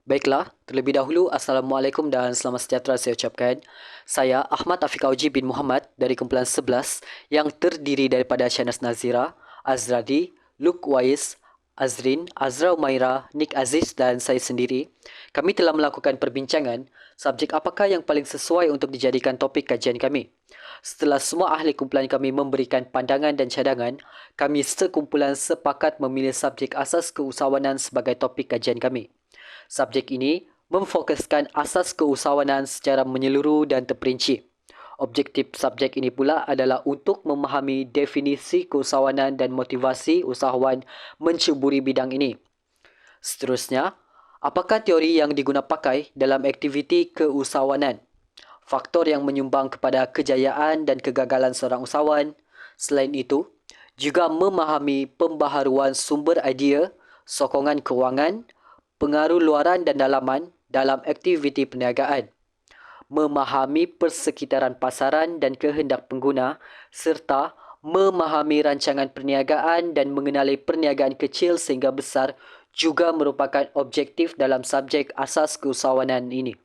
Baiklah, terlebih dahulu Assalamualaikum dan selamat sejahtera saya ucapkan. Saya Ahmad Afiq Auji bin Muhammad dari kumpulan 11 yang terdiri daripada Shanas Nazira, Azradi, Luke Wais, Azrin, Azra Umaira, Nick Aziz dan saya sendiri. Kami telah melakukan perbincangan subjek apakah yang paling sesuai untuk dijadikan topik kajian kami. Setelah semua ahli kumpulan kami memberikan pandangan dan cadangan, kami sekumpulan sepakat memilih subjek asas keusahawanan sebagai topik kajian kami. Subjek ini memfokuskan asas keusahawanan secara menyeluruh dan terperinci. Objektif subjek ini pula adalah untuk memahami definisi keusahawanan dan motivasi usahawan mencuburi bidang ini. Seterusnya, apakah teori yang diguna pakai dalam aktiviti keusahawanan? Faktor yang menyumbang kepada kejayaan dan kegagalan seorang usahawan. Selain itu, juga memahami pembaharuan sumber idea, sokongan kewangan, pengaruh luaran dan dalaman dalam aktiviti perniagaan, memahami persekitaran pasaran dan kehendak pengguna serta memahami rancangan perniagaan dan mengenali perniagaan kecil sehingga besar juga merupakan objektif dalam subjek asas keusahawanan ini.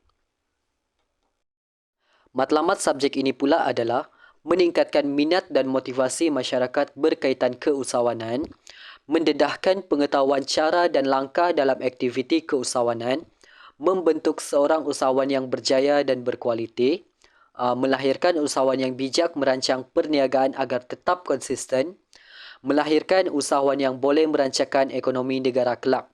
Matlamat subjek ini pula adalah meningkatkan minat dan motivasi masyarakat berkaitan keusahawanan, mendedahkan pengetahuan cara dan langkah dalam aktiviti keusahawanan, membentuk seorang usahawan yang berjaya dan berkualiti, melahirkan usahawan yang bijak merancang perniagaan agar tetap konsisten, melahirkan usahawan yang boleh merancangkan ekonomi negara kelak.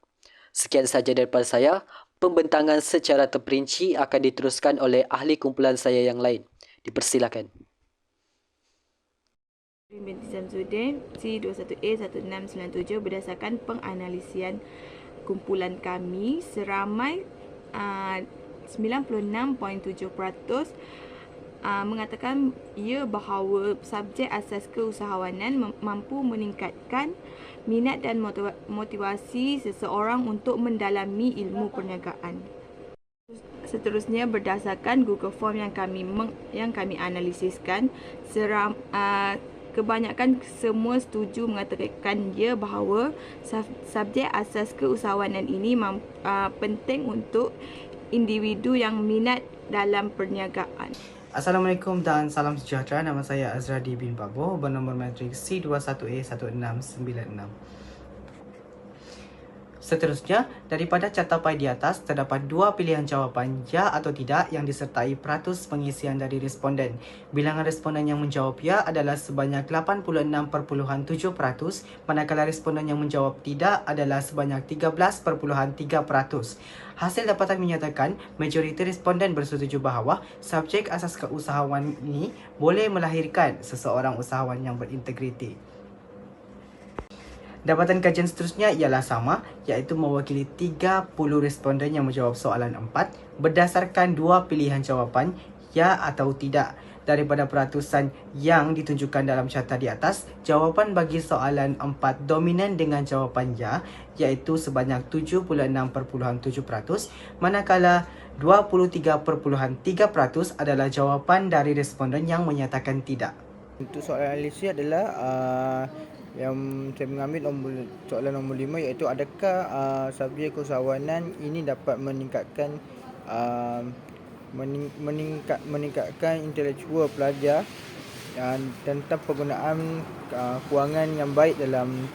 Sekian sahaja daripada saya. Pembentangan secara terperinci akan diteruskan oleh ahli kumpulan saya yang lain. Dipersilakan. Binti Samsudin C21A1697 berdasarkan penganalisian kumpulan kami seramai 96.7% mengatakan bahawa subjek asas keusahawanan mampu meningkatkan minat dan motivasi seseorang untuk mendalami ilmu perniagaan. Seterusnya, berdasarkan Google Form yang kami analisiskan, kebanyakan semua setuju mengatakan bahawa subjek asas keusahawanan ini penting untuk individu yang minat dalam perniagaan. Assalamualaikum dan salam sejahtera. Nama saya Azradi bin Pabo bernombor matrik C21A1696. Seterusnya, daripada catapai di atas, terdapat dua pilihan jawapan ya atau tidak yang disertai peratus pengisian dari responden. Bilangan responden yang menjawab ya adalah sebanyak 86.7%, manakala responden yang menjawab tidak adalah sebanyak 13.3%. Hasil dapatan menyatakan majoriti responden bersetuju bahawa subjek asas keusahawan ini boleh melahirkan seseorang usahawan yang berintegriti. Dapatan kajian seterusnya ialah sama, iaitu mewakili 30 responden yang menjawab soalan 4 berdasarkan dua pilihan jawapan ya atau tidak. Daripada peratusan yang ditunjukkan dalam carta di atas, jawapan bagi soalan 4 dominan dengan jawapan ya, iaitu sebanyak 76.7%, manakala 23.3% adalah jawapan dari responden yang menyatakan tidak. Untuk soalan analisis adalah yang saya mengambil soalan nombor 5, iaitu adakah subjek keusahawanan ini dapat meningkatkan meningkatkan intelektual pelajar tentang penggunaan kewangan yang baik dalam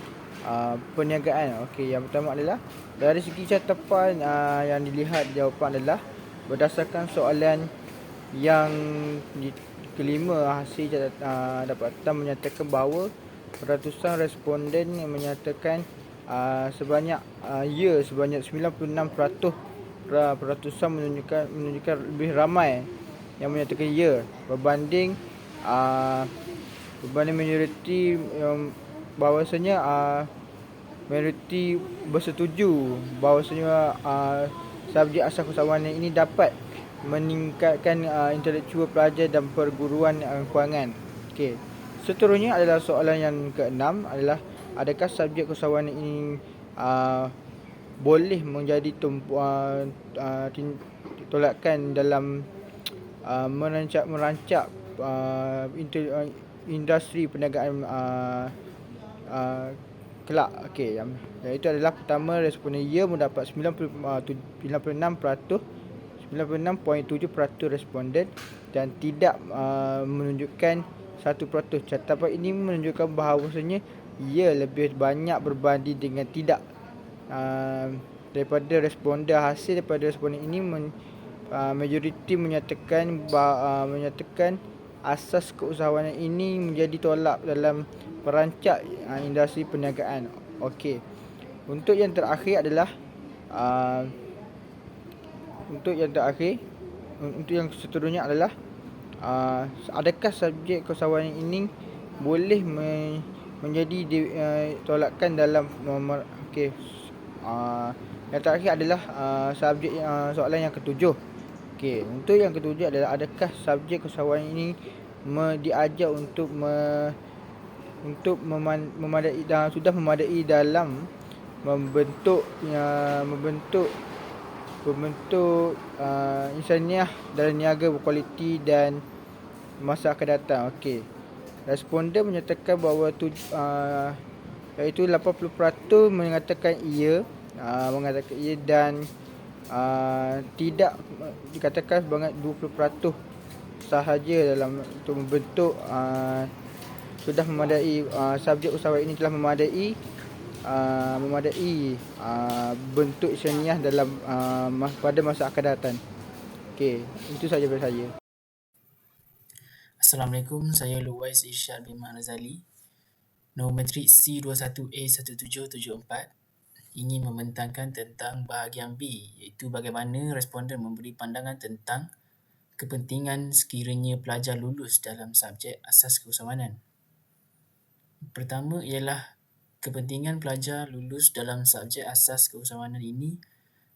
perniagaan. Okey, yang pertama adalah dari segi catapan yang dilihat jawapan adalah berdasarkan soalan yang kelima, hasil dapatan menyatakan bahawa peratusan responden yang menyatakan sebanyak sebanyak 96% peratusan menunjukkan lebih ramai yang menyatakan berbanding majoriti bahawasanya majoriti bersetuju bahawasanya subjek asas keusahawanan ini dapat meningkatkan intelektual pelajar dan perguruan kewangan. Okey. Seterusnya adalah soalan yang ke-6 adalah adakah subjek keusahawanan ini boleh menjadi tolakan dalam merancak industri perniagaan kelak. Okey, yang iaitu adalah pertama, responden ya mendapat 96.7% responden dan tidak menunjukkan 1%. Catapan ini menunjukkan bahawasanya ya lebih banyak berbanding dengan tidak. Daripada responden, hasil daripada responden ini majoriti menyatakan asas keusahawanan ini menjadi tolak dalam perancak industri perniagaan. Okey. Untuk yang terakhir adalah untuk yang seterusnya adalah adakah subjek keusahawanan ini boleh menjadi tolakan dalam okey. Yang terakhir adalah subjek soalan yang ketujuh. Okey, untuk yang ketujuh adalah adakah subjek keusahawanan ini diajar untuk memadai dan sudah memadai dalam membentuk insaniah dan niaga berkualiti dan masa akan datang. Okey. Responden menyatakan bahawa iaitu 80% mengatakan ya, dan tidak dikatakan sebanyak 20% sahaja dalam untuk membentuk sudah memadai subjek usahawan ini telah memadai bentuk insaniah dalam pada masa akan datang. Okey, itu saja dari saya. Assalamualaikum, saya Luwais Irsyad bin Azali. Nombor metrik C21A1774 ingin membentangkan tentang bahagian B, iaitu bagaimana responden memberi pandangan tentang kepentingan sekiranya pelajar lulus dalam subjek asas keusahawanan. Pertama ialah kepentingan pelajar lulus dalam subjek asas keusahawanan ini.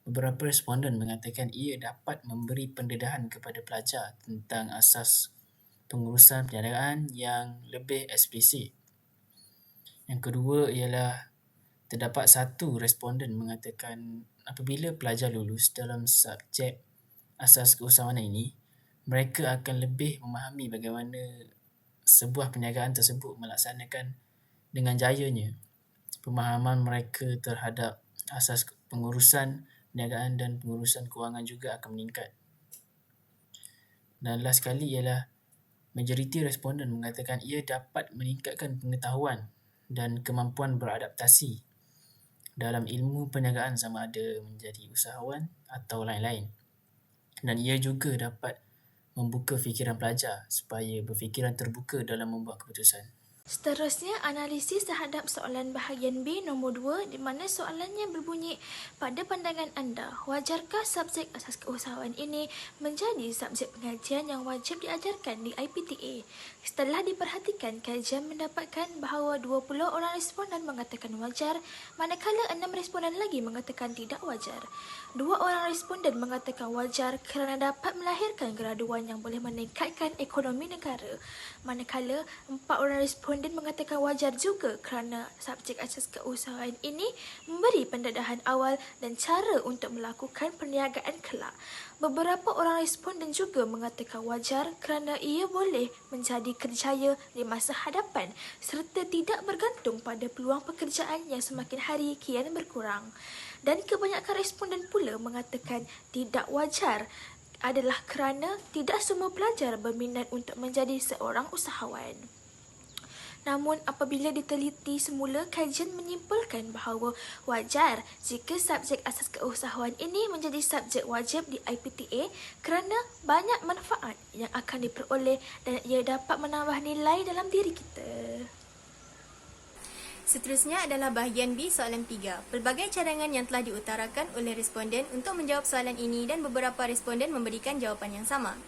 Beberapa responden mengatakan ia dapat memberi pendedahan kepada pelajar tentang asas pengurusan perniagaan yang lebih eksplisit. Yang kedua ialah terdapat satu responden mengatakan apabila pelajar lulus dalam subjek asas keusahawanan ini, mereka akan lebih memahami bagaimana sebuah perniagaan tersebut melaksanakan dengan jayanya. Pemahaman mereka terhadap asas pengurusan perniagaan dan pengurusan kewangan juga akan meningkat. Dan last sekali ialah majoriti responden mengatakan ia dapat meningkatkan pengetahuan dan kemampuan beradaptasi dalam ilmu perniagaan sama ada menjadi usahawan atau lain-lain. Dan ia juga dapat membuka fikiran pelajar supaya berfikiran terbuka dalam membuat keputusan. Seterusnya, analisis terhadap soalan bahagian B nombor 2 di mana soalannya berbunyi, pada pandangan anda, wajarkah subjek asas keusahawan ini menjadi subjek pengajian yang wajib diajarkan di IPTA? Setelah diperhatikan, kajian mendapatkan bahawa 20 orang responden mengatakan wajar, manakala 6 responden lagi mengatakan tidak wajar. 2 orang responden mengatakan wajar kerana dapat melahirkan graduan yang boleh meningkatkan ekonomi negara, manakala 4 orang responden mengatakan wajar juga kerana subjek asas keusahawan ini memberi pendedahan awal dan cara untuk melakukan perniagaan kelak. Beberapa orang responden juga mengatakan wajar kerana ia boleh menjadi kerjaya di masa hadapan serta tidak bergantung pada peluang pekerjaan yang semakin hari kian berkurang. Dan kebanyakan responden pula mengatakan tidak wajar adalah kerana tidak semua pelajar berminat untuk menjadi seorang usahawan. Namun apabila diteliti semula, kajian menyimpulkan bahawa wajar jika subjek asas keusahawan ini menjadi subjek wajib di IPTA kerana banyak manfaat yang akan diperoleh dan ia dapat menambah nilai dalam diri kita. Seterusnya adalah bahagian B soalan 3. Pelbagai cadangan yang telah diutarakan oleh responden untuk menjawab soalan ini dan beberapa responden memberikan jawapan yang sama.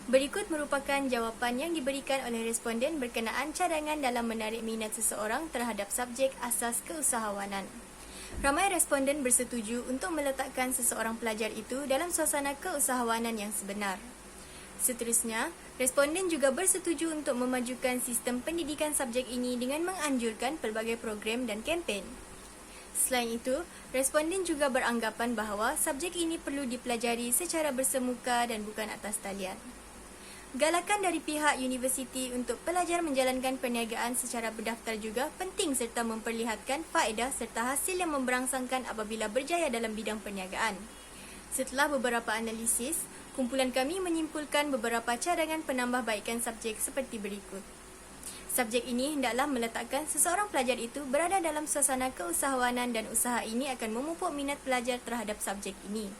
Berikut merupakan jawapan yang diberikan oleh responden berkenaan cadangan dalam menarik minat seseorang terhadap subjek asas keusahawanan. Ramai responden bersetuju untuk meletakkan seseorang pelajar itu dalam suasana keusahawanan yang sebenar. Seterusnya, responden juga bersetuju untuk memajukan sistem pendidikan subjek ini dengan menganjurkan pelbagai program dan kempen. Selain itu, responden juga beranggapan bahawa subjek ini perlu dipelajari secara bersemuka dan bukan atas talian. Galakan dari pihak universiti untuk pelajar menjalankan perniagaan secara berdaftar juga penting serta memperlihatkan faedah serta hasil yang memberangsangkan apabila berjaya dalam bidang perniagaan. Setelah beberapa analisis, kumpulan kami menyimpulkan beberapa cadangan penambahbaikan subjek seperti berikut. Subjek ini hendaklah meletakkan seseorang pelajar itu berada dalam suasana keusahawanan dan usaha ini akan memupuk minat pelajar terhadap subjek ini.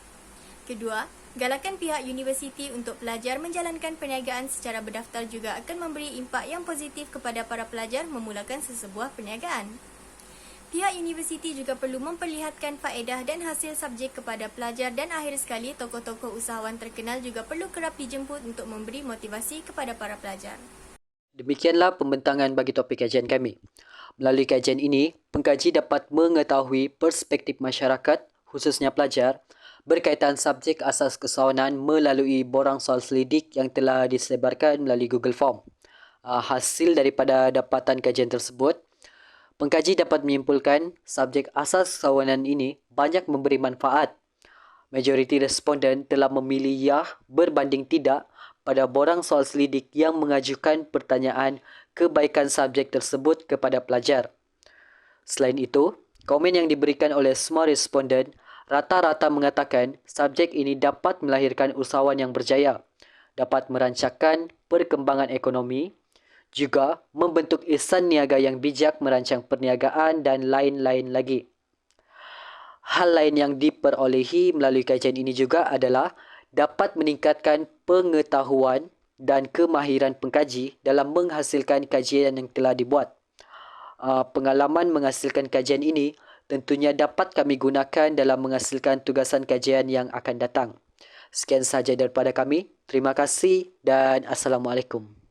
Kedua, galakan pihak universiti untuk pelajar menjalankan perniagaan secara berdaftar juga akan memberi impak yang positif kepada para pelajar memulakan sesebuah perniagaan. Pihak universiti juga perlu memperlihatkan faedah dan hasil subjek kepada pelajar dan akhir sekali tokoh-tokoh usahawan terkenal juga perlu kerap dijemput untuk memberi motivasi kepada para pelajar. Demikianlah pembentangan bagi topik kajian kami. Melalui kajian ini, pengkaji dapat mengetahui perspektif masyarakat, khususnya pelajar, berkaitan subjek asas keusahawanan melalui borang soal selidik yang telah disebarkan melalui Google Form. Hasil daripada dapatan kajian tersebut, pengkaji dapat menyimpulkan subjek asas keusahawanan ini banyak memberi manfaat. Majoriti responden telah memilih ya berbanding tidak pada borang soal selidik yang mengajukan pertanyaan kebaikan subjek tersebut kepada pelajar. Selain itu, komen yang diberikan oleh semua responden rata-rata mengatakan subjek ini dapat melahirkan usahawan yang berjaya, dapat merancangkan perkembangan ekonomi, juga membentuk ihsan niaga yang bijak merancang perniagaan dan lain-lain lagi. Hal lain yang diperolehi melalui kajian ini juga adalah dapat meningkatkan pengetahuan dan kemahiran pengkaji dalam menghasilkan kajian yang telah dibuat. Pengalaman menghasilkan kajian ini tentunya dapat kami gunakan dalam menghasilkan tugasan kajian yang akan datang. Sekian sahaja daripada kami. Terima kasih dan Assalamualaikum.